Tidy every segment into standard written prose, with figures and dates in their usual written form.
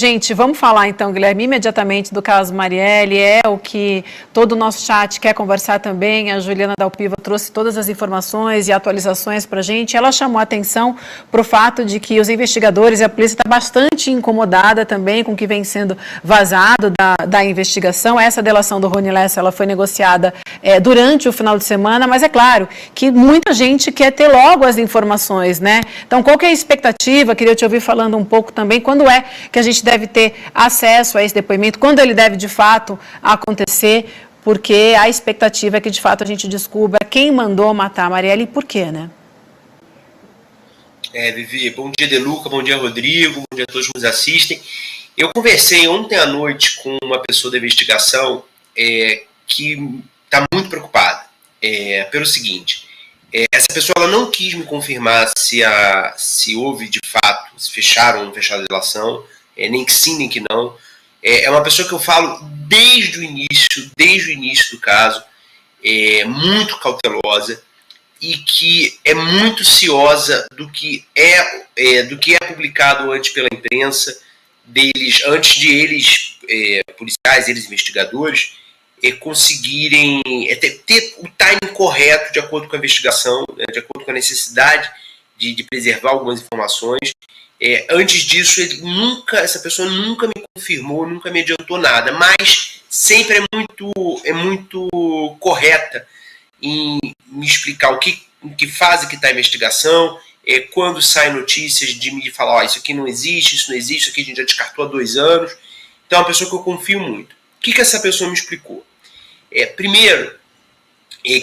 Gente, vamos falar então, Guilherme, imediatamente do caso Marielle, é o que todo o nosso chat quer conversar também. A Juliana Dalpiva trouxe todas as informações e atualizações para a gente. Ela chamou a atenção para o fato de que os investigadores e a polícia está bastante incomodada também com o que vem sendo vazado da investigação. Essa delação do Rony Lessa, ela foi negociada durante o final de semana, mas é claro que muita gente quer ter logo as informações, né? Então, qual que é a expectativa? Queria te ouvir falando um pouco também, quando é que a gente deve ter acesso a esse depoimento, quando ele deve de fato acontecer, porque a expectativa é que de fato a gente descubra quem mandou matar a Marielle e por quê, né? Vivi, bom dia, Deluca, bom dia, Rodrigo, bom dia a todos que nos assistem. Eu conversei ontem à noite com uma pessoa da investigação que está muito preocupada pelo seguinte. Essa pessoa ela não quis me confirmar se houve de fato, se fecharam ou não fecharam a delação, nem que sim, nem que não. É uma pessoa que eu falo desde o início do caso, muito cautelosa e que é muito ciosa do que é publicado antes pela imprensa, antes de eles, policiais, eles investigadores, conseguirem ter o timing correto de acordo com a investigação, né, de acordo com a necessidade de preservar algumas informações. Antes disso, essa pessoa nunca me confirmou, nunca me adiantou nada, mas sempre é muito correta em me explicar em que fase que está a investigação, quando saem notícias de me falar, isso aqui não existe, isso aqui a gente já descartou há 2 anos. Então é uma pessoa que eu confio muito. O que essa pessoa me explicou? Primeiro,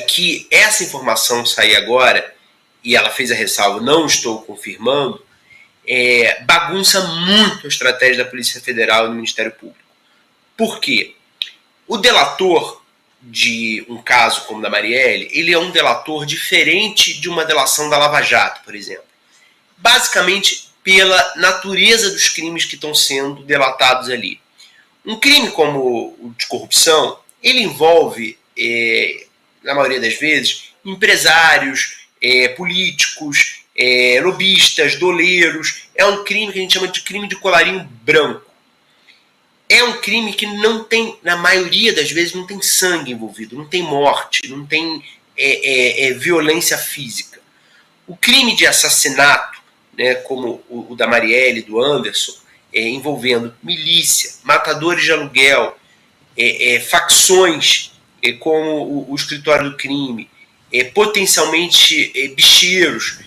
que essa informação sair agora, e ela fez a ressalva, não estou confirmando, bagunça muito a estratégia da Polícia Federal e do Ministério Público. Por quê? O delator de um caso como o da Marielle, ele é um delator diferente de uma delação da Lava Jato, por exemplo. Basicamente, pela natureza dos crimes que estão sendo delatados ali. Um crime como o de corrupção, ele envolve, na maioria das vezes, empresários, políticos, lobistas, doleiros. É um crime que a gente chama de crime de colarinho branco. É um crime que não tem, na maioria das vezes, não tem sangue envolvido, não tem morte, não tem violência física. O crime de assassinato, né, como o da Marielle, do Anderson, envolvendo milícia, matadores de aluguel, facções como o escritório do crime, potencialmente bicheiros,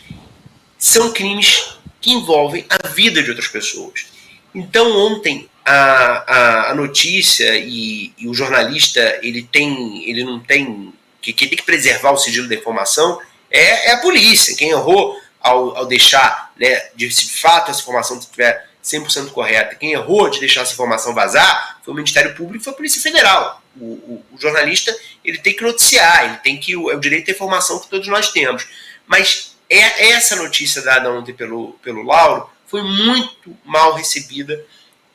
são crimes que envolvem a vida de outras pessoas. Então ontem a notícia e o jornalista ele não tem que tem que preservar o sigilo da informação é a polícia. Quem errou ao deixar, né, de fato essa informação estiver 100% correta, quem errou de deixar essa informação vazar foi o Ministério Público, foi a Polícia Federal. O jornalista ele tem que noticiar, ele tem que o direito à informação que todos nós temos. Mas essa notícia dada ontem pelo Lauro foi muito mal recebida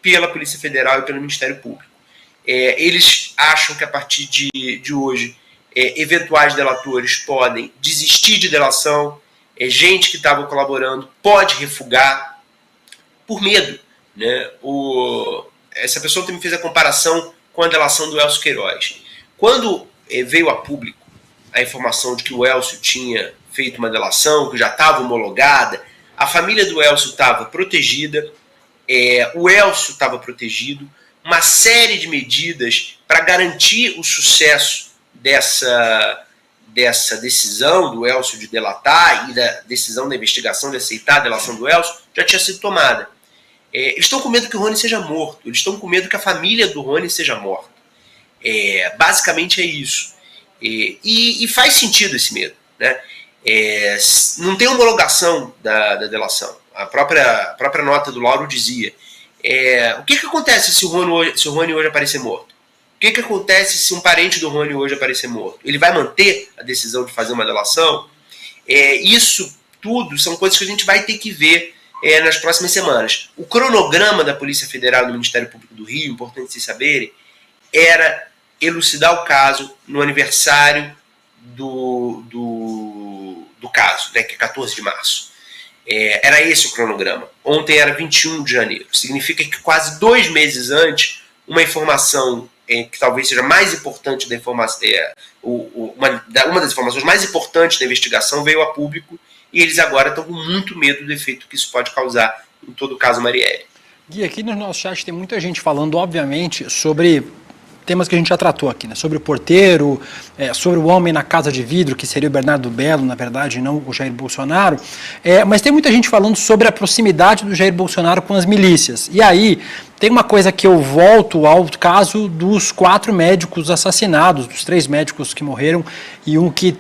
pela Polícia Federal e pelo Ministério Público. Eles acham que a partir de hoje eventuais delatores podem desistir de delação, gente que estava colaborando pode refugar por medo, né? Essa pessoa também fez a comparação com a delação do Elcio Queiroz. Quando veio a público a informação de que o Elcio tinha feito uma delação, que já estava homologada, a família do Elcio estava protegida, o Elcio estava protegido, uma série de medidas para garantir o sucesso dessa decisão do Elcio de delatar e da decisão da investigação de aceitar a delação do Elcio já tinha sido tomada. Eles estão com medo que o Rony seja morto, eles estão com medo que a família do Rony seja morta. Basicamente é isso. E faz sentido esse medo, né? Não tem homologação da delação. A própria nota do Lauro dizia: o que acontece se o Rony hoje aparecer morto? O que acontece se um parente do Rony hoje aparecer morto? Ele vai manter a decisão de fazer uma delação? Isso tudo são coisas que a gente vai ter que ver nas próximas semanas. O cronograma da Polícia Federal e do Ministério Público do Rio, importante vocês saberem, era elucidar o caso no aniversário do caso, né, que é 14 de março. Era esse o cronograma. Ontem era 21 de janeiro. Significa que quase 2 meses antes, uma informação que talvez seja mais importante da informação, uma das informações mais importantes da investigação veio a público, e eles agora estão com muito medo do efeito que isso pode causar em todo o caso Marielle. Gui, aqui no nosso chat tem muita gente falando, obviamente, sobre temas que a gente já tratou aqui, né? Sobre o porteiro, sobre o homem na casa de vidro, que seria o Bernardo Belo, na verdade, não o Jair Bolsonaro. Mas tem muita gente falando sobre a proximidade do Jair Bolsonaro com as milícias. E aí tem uma coisa que eu volto ao caso dos 4 médicos assassinados, dos 3 médicos que morreram e um que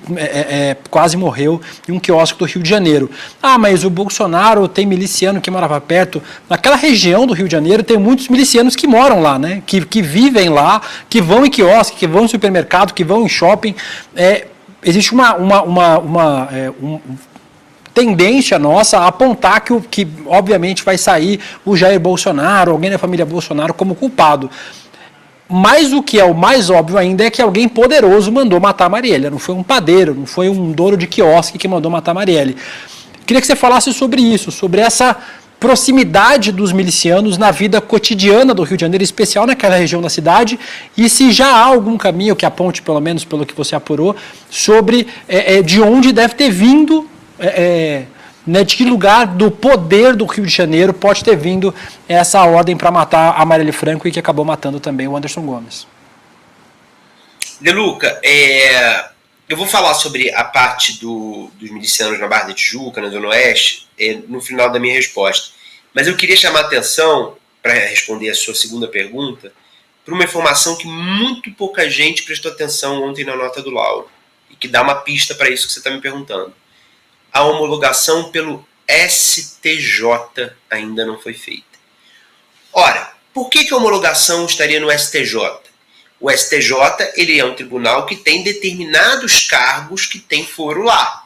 quase morreu em um quiosque do Rio de Janeiro. Ah, mas o Bolsonaro tem miliciano que morava perto. Naquela região do Rio de Janeiro tem muitos milicianos que moram lá, né? Que vivem lá, que vão em quiosque, que vão em supermercado, que vão em shopping. Existe uma tendência nossa a apontar que obviamente vai sair o Jair Bolsonaro, alguém da família Bolsonaro como culpado. Mas o que é o mais óbvio ainda é que alguém poderoso mandou matar a Marielle. Não foi um padeiro, não foi um dono de quiosque que mandou matar a Marielle. Queria que você falasse sobre isso, sobre essa proximidade dos milicianos na vida cotidiana do Rio de Janeiro, em especial naquela região da cidade, e se já há algum caminho que aponte, pelo menos pelo que você apurou, sobre de onde deve ter vindo, de que lugar do poder do Rio de Janeiro pode ter vindo essa ordem para matar a Marielle Franco e que acabou matando também o Anderson Gomes. De Luca, eu vou falar sobre a parte dos milicianos na Barra da Tijuca, na Zona Oeste, no final da minha resposta. Mas eu queria chamar a atenção, para responder a sua segunda pergunta, para uma informação que muito pouca gente prestou atenção ontem na nota do Lauro, e que dá uma pista para isso que você está me perguntando. A homologação pelo STJ ainda não foi feita. Ora, por que a homologação estaria no STJ? O STJ ele é um tribunal que tem determinados cargos que tem foro lá.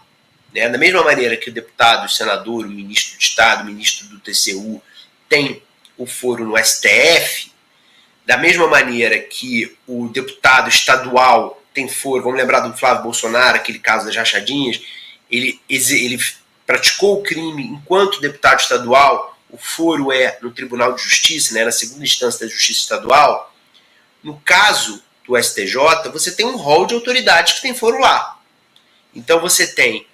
Né? Da mesma maneira que o deputado, o senador, o ministro de Estado, o ministro do TCU tem o foro no STF, da mesma maneira que o deputado estadual tem foro, vamos lembrar do Flávio Bolsonaro, aquele caso das rachadinhas, ele praticou o crime enquanto deputado estadual, o foro é no Tribunal de Justiça, né, na segunda instância da Justiça Estadual. No caso do STJ, você tem um rol de autoridades que tem foro lá. Então você tem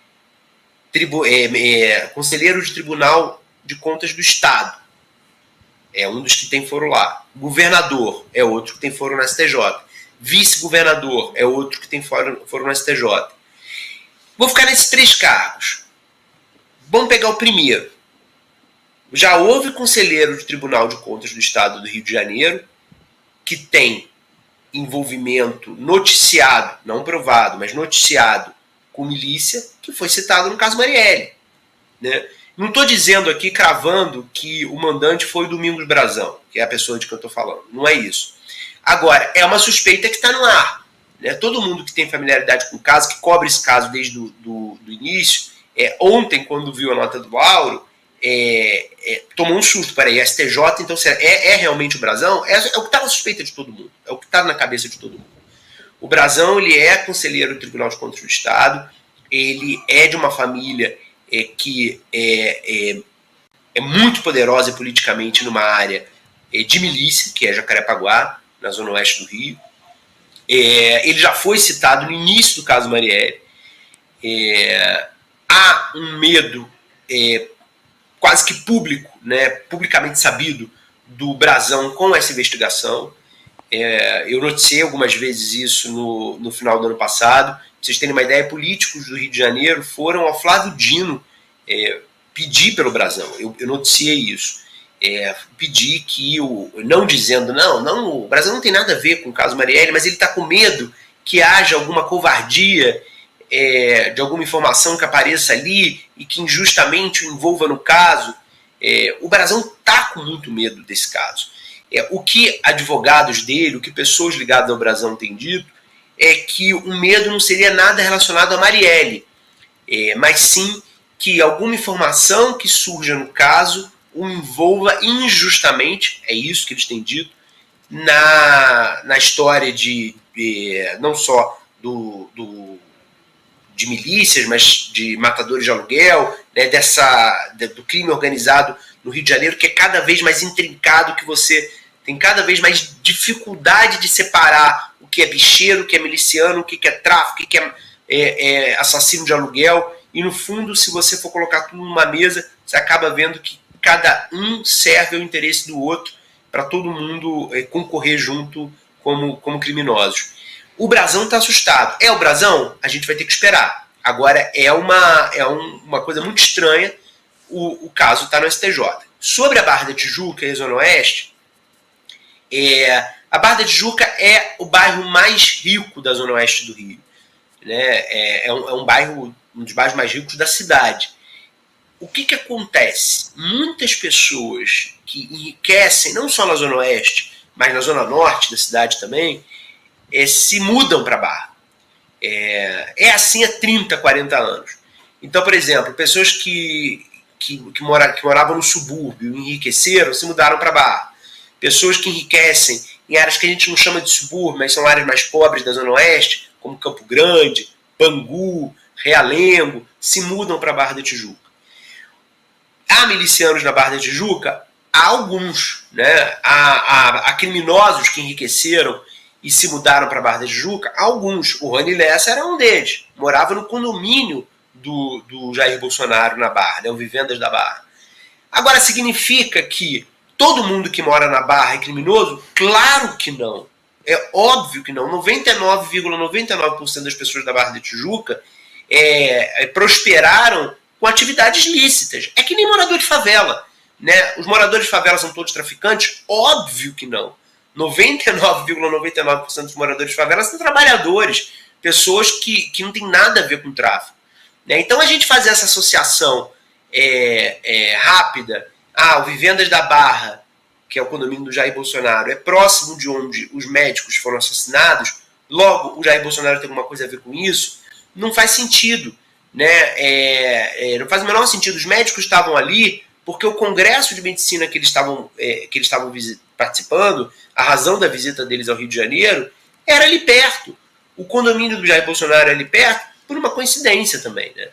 conselheiro de Tribunal de Contas do Estado, é um dos que tem foro lá. Governador é outro que tem foro no STJ. Vice-governador é outro que tem foro no STJ. Vou ficar nesses 3 cargos. Vamos pegar o primeiro. Já houve conselheiro de Tribunal de Contas do Estado do Rio de Janeiro que tem envolvimento noticiado, não provado, mas noticiado com milícia, que foi citado no caso Marielle. Né? Não estou dizendo aqui, cravando, que o mandante foi o Domingos Brazão, que é a pessoa de que eu estou falando. Não é isso. Agora, é uma suspeita que está no ar. Né? Todo mundo que tem familiaridade com o caso, que cobre esse caso desde do início, ontem, quando viu a nota do Lauro, tomou um susto. Peraí, STJ, então é realmente o Brazão? É o que está na suspeita de todo mundo. É o que está na cabeça de todo mundo. O Brazão, ele é conselheiro do Tribunal de Contas do Estado, ele é de uma família que é muito poderosa politicamente numa área de milícia, que é Jacarepaguá, na zona oeste do Rio. Ele já foi citado no início do caso Marielle. Há um medo quase que público, né, publicamente sabido, do Brazão com essa investigação. Eu noticiei algumas vezes isso no final do ano passado. Pra vocês terem uma ideia, políticos do Rio de Janeiro foram ao Flávio Dino pedir pelo Brazão. Eu noticiei isso. Pedir que, não dizendo, não, o Brazão não tem nada a ver com o caso Marielle, mas ele está com medo que haja alguma covardia de alguma informação que apareça ali e que injustamente o envolva no caso. O Brazão está com muito medo desse caso. O que advogados dele, o que pessoas ligadas ao Brazão têm dito, é que o medo não seria nada relacionado a Marielle, mas sim que alguma informação que surja no caso o envolva injustamente, é isso que eles têm dito, na história não só de milícias, mas de matadores de aluguel, né, do crime organizado no Rio de Janeiro, que é cada vez mais intrincado, que você tem cada vez mais dificuldade de separar o que é bicheiro, o que é miliciano, o que é tráfico, o que é assassino de aluguel. E no fundo, se você for colocar tudo numa mesa, você acaba vendo que cada um serve ao interesse do outro para todo mundo concorrer junto como criminosos. O Brazão está assustado. É o Brazão? A gente vai ter que esperar. Agora, é uma coisa muito estranha. O caso está no STJ. Sobre a Barra da Tijuca e a Zona Oeste, a Barra da Tijuca é o bairro mais rico da Zona Oeste do Rio. Né? Um dos bairros mais ricos da cidade. O que acontece? Muitas pessoas que enriquecem, não só na Zona Oeste, mas na Zona Norte da cidade também, se mudam para a Barra. É assim há 30, 40 anos. Então, por exemplo, pessoas que moravam no subúrbio, enriqueceram, se mudaram para a Barra. Pessoas que enriquecem em áreas que a gente não chama de subúrbio, mas são áreas mais pobres da Zona Oeste, como Campo Grande, Bangu, Realengo, se mudam para a Barra da Tijuca. Há milicianos na Barra da Tijuca? Há alguns. Né? Há criminosos que enriqueceram e se mudaram para a Barra da Tijuca? Há alguns. O Rony Lessa era um deles. Morava no condomínio do Jair Bolsonaro na Barra, né? O Vivendas da Barra. Agora, significa que todo mundo que mora na Barra é criminoso? Claro que não. É óbvio que não. 99,99% das pessoas da Barra da Tijuca prosperaram com atividades lícitas. É que nem morador de favela. Né? Os moradores de favela são todos traficantes? Óbvio que não. 99,99% dos moradores de favela são trabalhadores, pessoas que não tem nada a ver com tráfico. Né? Então a gente fazer essa associação rápida, o Vivendas da Barra, que é o condomínio do Jair Bolsonaro, é próximo de onde os médicos foram assassinados, logo o Jair Bolsonaro tem alguma coisa a ver com isso, não faz sentido. Né? Não faz o menor sentido. Os médicos estavam ali porque o congresso de medicina que eles estavam participando, a razão da visita deles ao Rio de Janeiro, era ali perto. O condomínio do Jair Bolsonaro era ali perto por uma coincidência também. Né?